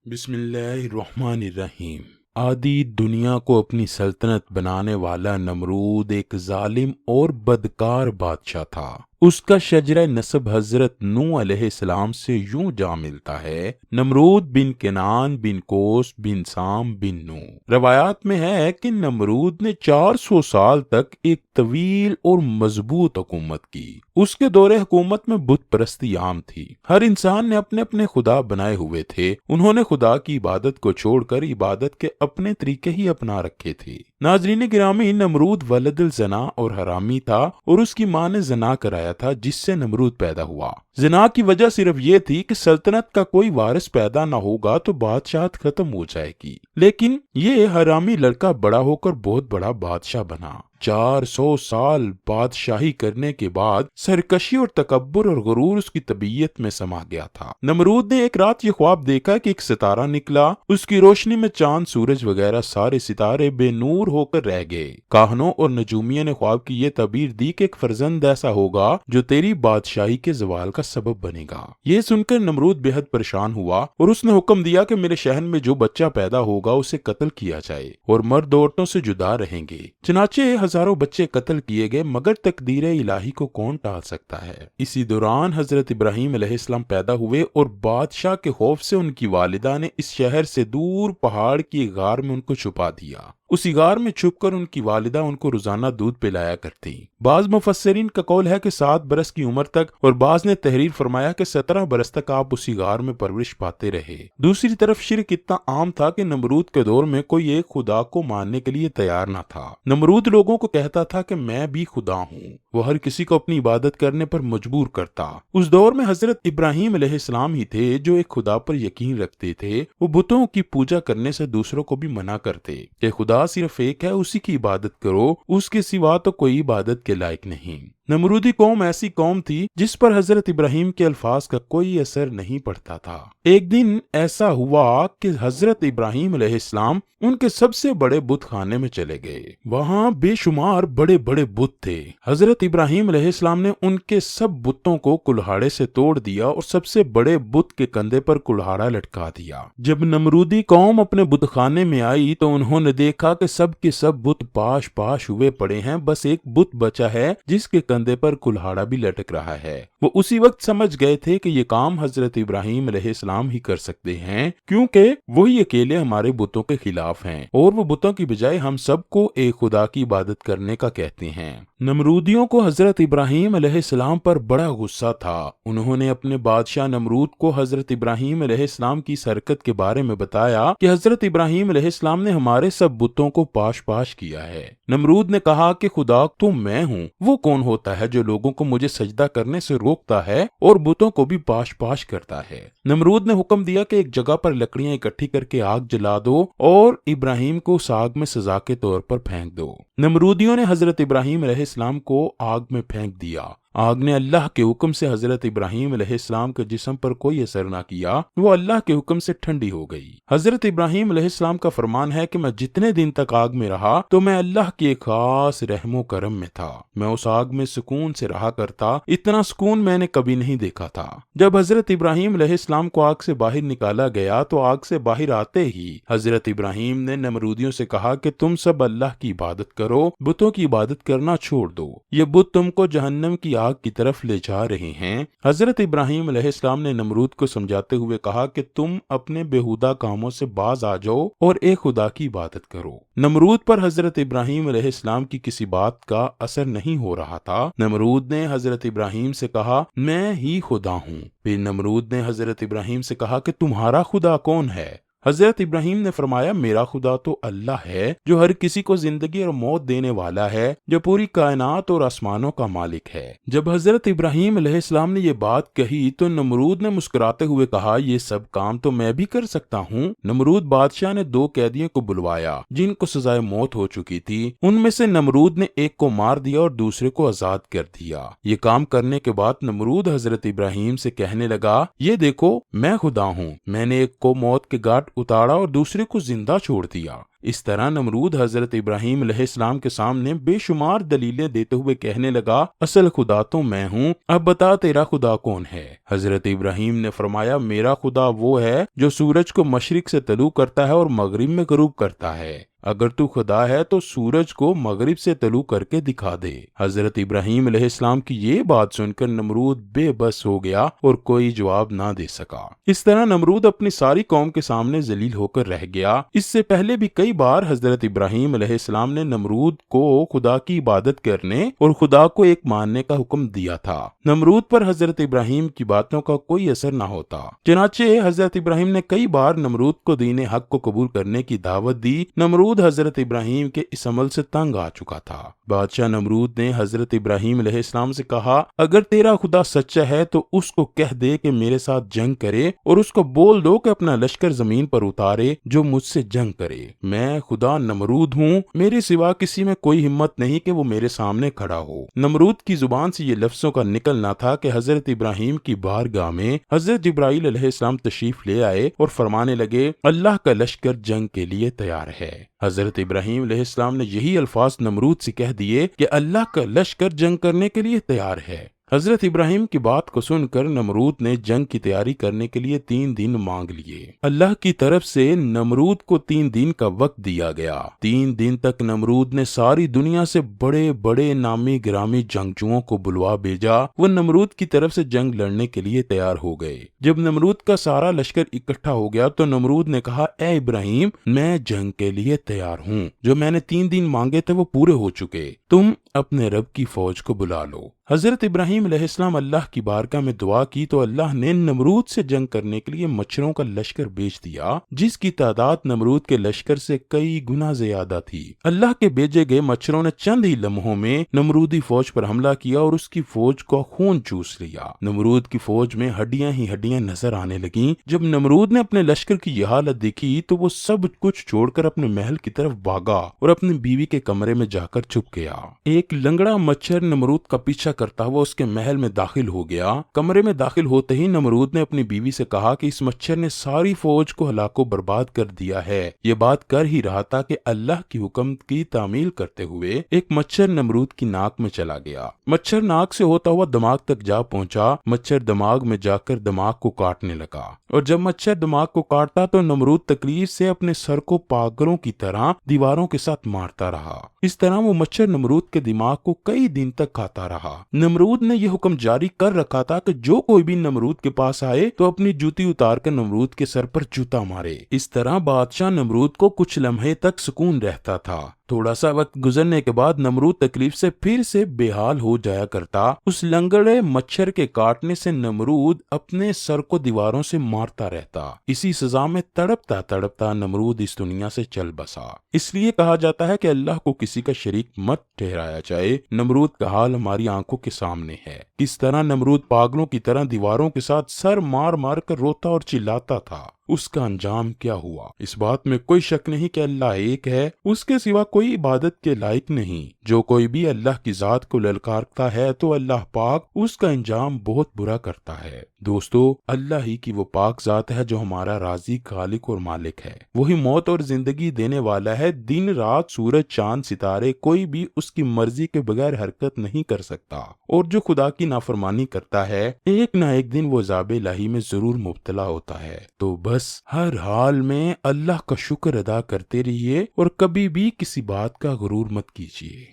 بسم اللہ الرحمن الرحیم۔ آدی دنیا کو اپنی سلطنت بنانے والا نمرود ایک ظالم اور بدکار بادشاہ تھا۔ اس کا شجرہ نسب حضرت نوح علیہ السلام سے یوں جا ملتا ہے: نمرود بن کنعان بن کوس بن سام بن نوح۔ روایات میں ہے کہ نمرود نے 400 سال تک ایک طویل اور مضبوط حکومت کی۔ اس کے دور حکومت میں بت پرستی عام تھی۔ ہر انسان نے اپنے اپنے خدا بنائے ہوئے تھے۔ انہوں نے خدا کی عبادت کو چھوڑ کر عبادت کے اپنے طریقے ہی اپنا رکھے تھے۔ ناظرین گرامی، نمرود ولد الزنا اور حرامی تھا، اور اس کی ماں نے زنا کرایا تھا جس سے نمرود پیدا ہوا۔ زنا کی وجہ صرف یہ تھی کہ سلطنت کا کوئی وارث پیدا نہ ہوگا تو بادشاہت ختم ہو جائے گی، لیکن یہ حرامی لڑکا بڑا ہو کر بہت بڑا بادشاہ بنا۔ 400 سال بادشاہی کرنے کے بعد سرکشی اور تکبر اور غرور اس کی طبیعت میں سما گیا تھا۔ نمرود نے ایک رات یہ خواب دیکھا کہ ایک ستارہ نکلا، اس کی روشنی میں چاند، سورج وغیرہ سارے ستارے بے نور ہو کر رہ گئے۔ کاہنوں اور نجومیوں نے خواب کی یہ تعبیر دی کہ ایک فرزند ایسا ہوگا جو تیری بادشاہی کے زوال کا سبب بنے گا۔ یہ سن کر نمرود بے حد پریشان ہوا اور اس نے حکم دیا کہ میرے شہر میں جو بچہ پیدا ہوگا اسے قتل کیا جائے اور مرد عورتوں سے جدا رہیں گے۔ چنانچہ ہزاروں بچے قتل کیے گئے، مگر تقدیر الہی کو کون ٹال سکتا ہے۔ اسی دوران حضرت ابراہیم علیہ السلام پیدا ہوئے اور بادشاہ کے خوف سے ان کی والدہ نے اس شہر سے دور پہاڑ کی غار میں ان کو چھپا دیا۔ اسی غار میں چھپ کر ان کی والدہ ان کو روزانہ دودھ پلایا کرتی۔ بعض مفسرین کا قول ہے کہ 7 برس کی عمر تک، اور بعض نے تحریر فرمایا کہ 17 برس تک آپ اسی غار میں پرورش پاتے رہے۔ دوسری طرف شرک اتنا عام تھا کہ نمرود کے دور میں کوئی ایک خدا کو ماننے کے لیے تیار نہ تھا۔ نمرود لوگوں کو کہتا تھا کہ میں بھی خدا ہوں۔ وہ ہر کسی کو اپنی عبادت کرنے پر مجبور کرتا۔ اس دور میں حضرت ابراہیم علیہ السلام ہی تھے جو ایک خدا پر یقین رکھتے تھے۔ وہ بتوں کی پوجا کرنے سے دوسروں کو بھی منع کرتے کہ خدا صرف ایک ہے، اسی کی عبادت کرو، اس کے سوا تو کوئی عبادت کے لائق نہیں۔ نمرودی قوم ایسی قوم تھی جس پر حضرت ابراہیم کے الفاظ کا کوئی اثر نہیں پڑتا تھا۔ ایک دن ایسا ہوا کہ حضرت ابراہیم علیہ السلام ان کے سب سے بڑے بت خانے میں چلے گئے۔ وہاں بے شمار بڑے بڑے بت تھے۔ حضرت ابراہیم علیہ السلام نے ان کے سب بتوں کو کلہاڑے سے توڑ دیا اور سب سے بڑے بت کے کندھے پر کلہاڑا لٹکا دیا۔ جب نمرودی قوم اپنے بت خانے میں آئی تو انہوں نے دیکھا کہ سب کے سب بت پاش پاش ہوئے پڑے ہیں، بس ایک بت بچا ہے جس کے کندھے پر کلہاڑا بھی لٹک رہا ہے۔ وہ اسی وقت سمجھ گئے تھے کہ یہ کام حضرت ابراہیم علیہ السلام ہی کر سکتے ہیں، کیونکہ وہی اکیلے ہمارے بتوں کے خلاف ہیں، اور وہ بتوں کی بجائے ہم سب کو ایک خدا کی عبادت کرنے کا کہتے ہیں۔ نمرودیوں کو حضرت ابراہیم علیہ السلام پر بڑا غصہ تھا۔ انہوں نے اپنے بادشاہ نمرود کو حضرت ابراہیم علیہ السلام کی اس حرکت کے بارے میں بتایا کہ حضرت ابراہیم علیہ السلام نے ہمارے سب بتوں کو پاش پاش کیا ہے۔ نمرود نے کہا کہ خدا تو میں ہوں، وہ کون ہوتا ہے جو لوگوں کو مجھے سجدہ کرنے سے روکتا ہے اور بتوں کو بھی پاش پاش کرتا ہے؟ نمرود نے حکم دیا کہ ایک جگہ پر لکڑیاں اکٹھی کر کے آگ جلا دو اور ابراہیم کو اس آگ میں سزا کے طور پر پھینک دو۔ نمرودیوں نے حضرت ابراہیم علیہ السلام کو آگ میں پھینک دیا۔ آگ نے اللہ کے حکم سے حضرت ابراہیم علیہ السلام کے جسم پر کوئی اثر نہ کیا، وہ اللہ کے حکم سے ٹھنڈی ہو گئی۔ حضرت ابراہیم علیہ السلام کا فرمان ہے کہ میں جتنے دن تک آگ میں رہا تو میں اللہ کے ایک خاص رحم و کرم میں تھا۔ میں اس آگ میں سکون سے رہا کرتا، اتنا سکون میں نے کبھی نہیں دیکھا تھا۔ جب حضرت ابراہیم علیہ السلام کو آگ سے باہر نکالا گیا تو آگ سے باہر آتے ہی حضرت ابراہیم نے نمرودیوں سے کہا کہ تم سب اللہ کی عبادت کرو، بتوں کی عبادت کرنا چھوڑ دو، یہ بت تم کو جہنم کی آگ کی طرف لے جا رہے ہیں۔ حضرت ابراہیم علیہ السلام نے نمرود کو سمجھاتے ہوئے کہا کہ تم اپنے بےہودہ کاموں سے باز آ جاؤ اور ایک خدا کی عبادت کرو۔ نمرود پر حضرت ابراہیم علیہ السلام کی کسی بات کا اثر نہیں ہو رہا تھا۔ نمرود نے حضرت ابراہیم سے کہا میں ہی خدا ہوں۔ پھر نمرود نے حضرت ابراہیم سے کہا کہ تمہارا خدا کون ہے؟ حضرت ابراہیم نے فرمایا میرا خدا تو اللہ ہے جو ہر کسی کو زندگی اور موت دینے والا ہے، جو پوری کائنات اور آسمانوں کا مالک ہے۔ جب حضرت ابراہیم علیہ السلام نے یہ بات کہی تو نمرود نے مسکراتے ہوئے کہا یہ سب کام تو میں بھی کر سکتا ہوں۔ نمرود بادشاہ نے 2 قیدیوں کو بلوایا جن کو سزائے موت ہو چکی تھی۔ ان میں سے نمرود نے ایک کو مار دیا اور دوسرے کو آزاد کر دیا۔ یہ کام کرنے کے بعد نمرود حضرت ابراہیم سے کہنے لگا یہ دیکھو میں خدا ہوں، میں نے ایک کو موت کے گھاٹ اتارا اور دوسرے کو زندہ چھوڑ دیا۔ اس طرح نمرود حضرت ابراہیم علیہ السلام کے سامنے بے شمار دلیلیں دیتے ہوئے کہنے لگا، اصل خدا تو میں ہوں، اب بتا تیرا خدا کون ہے؟ حضرت ابراہیم نے فرمایا، میرا خدا وہ ہے جو سورج کو مشرق سے طلوع کرتا ہے اور مغرب میں غروب کرتا ہے۔ اگر تو خدا ہے تو سورج کو مغرب سے طلوع کر کے دکھا دے۔ حضرت ابراہیم علیہ السلام کی یہ بات سن کر نمرود بے بس ہو گیا اور کوئی جواب نہ دے سکا۔ اس طرح نمرود اپنی ساری قوم کے سامنے ذلیل ہو کر رہ گیا۔ اس سے پہلے بھی کئی بار حضرت ابراہیم علیہ السلام نے نمرود کو خدا کی عبادت کرنے اور خدا کو ایک ماننے کا حکم دیا تھا۔ نمرود پر حضرت ابراہیم کی باتوں کا کوئی اثر نہ ہوتا۔ چنانچہ حضرت ابراہیم نے کئی بار نمرود کو دین حق کو قبول کرنے کی دعوت دی۔ نمرود حضرت ابراہیم کے اس عمل سے تنگ آ چکا تھا۔ بادشاہ نمرود نے حضرت ابراہیم علیہ السلام سے کہا، اگر تیرا خدا سچا ہے تو اس کو کہہ دے کہ میرے ساتھ جنگ کرے، اور اس کو بول دو کہ اپنا لشکر زمین پر اتارے جو مجھ سے جنگ کرے۔ میں خدا نمرود ہوں، میرے سوا کسی میں کوئی ہمت نہیں کہ وہ میرے سامنے کھڑا ہو۔ نمرود کی زبان سے یہ لفظوں کا نکلنا تھا کہ حضرت ابراہیم کی بارگاہ میں حضرت جبرائیل علیہ السلام تشریف لے آئے اور فرمانے لگے، اللہ کا لشکر جنگ کے لیے تیار ہے۔ حضرت ابراہیم علیہ السلام نے یہی الفاظ نمرود سے کہہ دیے کہ اللہ کا لشکر جنگ کرنے کے لیے تیار ہے۔ حضرت ابراہیم کی بات کو سن کر نمرود نے جنگ کی تیاری کرنے کے لیے 3 دن مانگ لیے۔ اللہ کی طرف سے نمرود کو 3 دن کا وقت دیا گیا۔ 3 دن تک نمرود نے ساری دنیا سے بڑے بڑے نامی گرامی جنگجوؤں کو بلوا بھیجا۔ وہ نمرود کی طرف سے جنگ لڑنے کے لیے تیار ہو گئے۔ جب نمرود کا سارا لشکر اکٹھا ہو گیا تو نمرود نے کہا، اے ابراہیم، میں جنگ کے لیے تیار ہوں۔ جو میں نے 3 دن مانگے تھے وہ پورے ہو چکے۔ تم اپنے رب کی فوج کو بلا لو۔ حضرت ابراہیم علیہ السلام اللہ کی بارگاہ میں دعا کی تو اللہ نے نمرود سے جنگ کرنے کے لیے مچھروں کا لشکر بھیج دیا، جس کی تعداد نمرود کے لشکر سے کئی گنا زیادہ تھی۔ اللہ کے بھیجے گئے مچھروں نے چند ہی لمحوں میں نمرودی فوج پر حملہ کیا اور اس کی فوج کو خون چوس لیا۔ نمرود کی فوج میں ہڈیاں ہی ہڈیاں نظر آنے لگیں۔ جب نمرود نے اپنے لشکر کی یہ حالت دیکھی تو وہ سب کچھ چھوڑ کر اپنے محل کی طرف بھاگا اور اپنی بیوی کے کمرے میں جا کر چھپ گیا۔ ایک لنگڑا مچھر نمرود کا پیچھا کرتا ہوا اس کے محل میں داخل ہو گیا۔ کمرے میں داخل ہوتے ہی نمرود نے اپنی بیوی سے کہا کہ اس مچھر نے ساری فوج کو ہلاک و برباد کر دیا ہے۔ یہ بات کر ہی رہا تھا کہ اللہ کی حکم کی تعمیل کرتے ہوئے ایک مچھر نمرود کی ناک میں چلا گیا۔ مچھر ناک سے ہوتا ہوا دماغ تک جا پہنچا۔ مچھر دماغ میں جا کر دماغ کو کاٹنے لگا، اور جب مچھر دماغ کو کاٹتا تو نمرود تکلیف سے اپنے سر کو پاگلوں کی طرح دیواروں کے ساتھ مارتا رہا۔ اس طرح وہ مچھر نمرود کے دماغ کو کئی دن تک کھاتا رہا۔ نمرود نے یہ حکم جاری کر رکھا تھا کہ جو کوئی بھی نمرود کے پاس آئے تو اپنی جوتی اتار کر نمرود کے سر پر جوتا مارے۔ اس طرح بادشاہ نمرود کو کچھ لمحے تک سکون رہتا تھا۔ تھوڑا سا وقت گزرنے کے بعد نمرود تکلیف سے پھر سے بے حال ہو جایا کرتا۔ اس لنگڑے مچھر کے کاٹنے سے نمرود اپنے سر کو دیواروں سے مارتا رہتا۔ اسی سزا میں تڑپتا تڑپتا نمرود اس دنیا سے چل بسا۔ اس لیے کہا جاتا ہے کہ اللہ کو کسی کا شریک مت ٹھہرایا جائے۔ نمرود کا حال ہماری آنکھوں کے سامنے ہے۔ کس طرح نمرود پاگلوں کی طرح دیواروں کے ساتھ سر مار مار کر روتا اور چلاتا تھا۔ اس کا انجام کیا ہوا؟ اس بات میں کوئی شک نہیں کہ اللہ ایک ہے، اس کے سوا کوئی عبادت کے لائق نہیں۔ جو کوئی بھی اللہ کی ذات کو للکارتا ہے تو اللہ پاک اس کا انجام بہت برا کرتا ہے۔ دوستو، اللہ ہی کی وہ پاک ذات ہے جو ہمارا رازق، خالق اور مالک ہے۔ وہی موت اور زندگی دینے والا ہے۔ دن رات، سورج، چاند، ستارے، کوئی بھی اس کی مرضی کے بغیر حرکت نہیں کر سکتا، اور جو خدا کی نافرمانی کرتا ہے ایک نہ ایک دن وہ عذاب الہی میں ضرور مبتلا ہوتا ہے۔ تو بس ہر حال میں اللہ کا شکر ادا کرتے رہیے اور کبھی بھی کسی بات کا غرور مت کیجیے۔